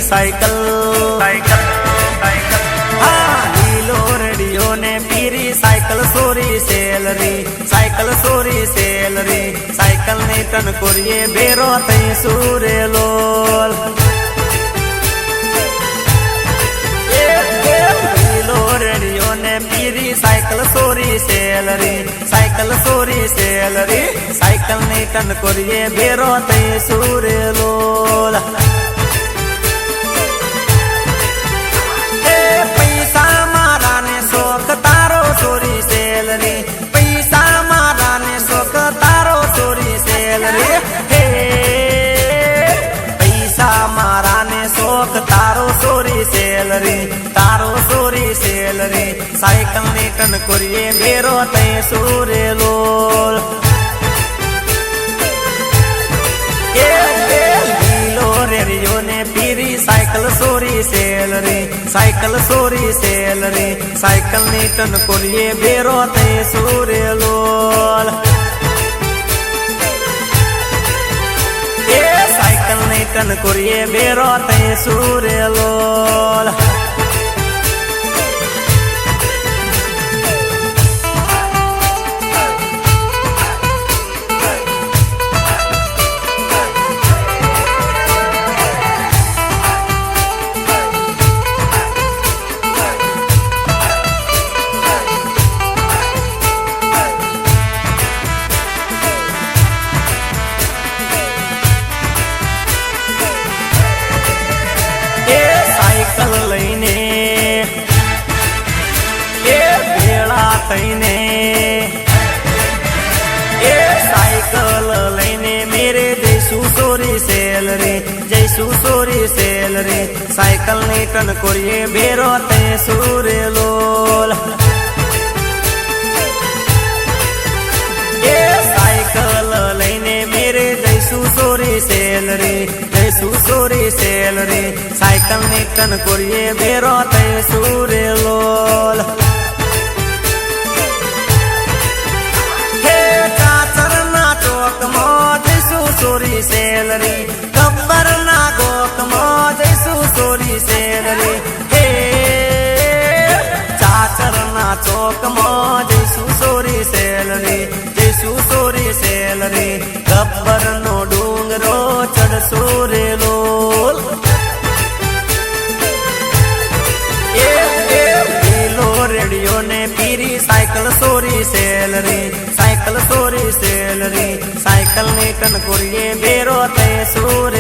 cycle cycle cycle हाँ लीलो radio ने पीरी साइकिल सोरी सेलरी साइकिल सोरी सेलरी साइकिल ने टन कोरिए बेरो तई सूरे लोल लीलो रेडियो ने पीरी साइकिल सोरी सेलरी साइकिल सोरी सेलरी साइकिल ने टन कोरिए बेरो तई सूरे लोल पैसा मारा ने शोक तारो सोरी सेलरी पैसा मारा ने शोक तारो सोरी सेलरी हे पैसा मारा ने शोक तारो सोरी सेलरी तारो सोरी सेलरी साइकिल ने टन कोरिए बेरो तई सूरे लोल रेडियो ने पीरी साइकिल सोरी सेलरी साइकिल सोरी सेलरी साइकिल ने टन कोरिए बेरो तई सूरे लोल साइकिल ने टन कोरिए बेरो तई सूरे लोल साइकिल लईने भेड़ा थईने साइकिल लईने मेरे जैसू सोरी सेलरी जैसू सोरी सेलरी साइकिल ने टन कोरिए बेरो तई सूरे लोल साइकिल लईने मेरे जैसू सोरी सेलरी जैसू सोरी सेलरी साइकिल ने टन कोरिए बेरो तई सूरे लोल हे चाचर ना चौक मो जैसू सोरी सेलरी गब्बर ना गोक मो जैसू सोरी सेलरी हे चाचर ना चौक मो जैसू सोरी सेलरी जैसू सोरी सेलरी गब्बर नो डूंगरो चढ़ सूरे लोल रेडियो ने पीरी साइकिल सोरी सेलरी साइकिल सोरी सेलरी साइकिल ने टन कोरिए बेरो तई सूरे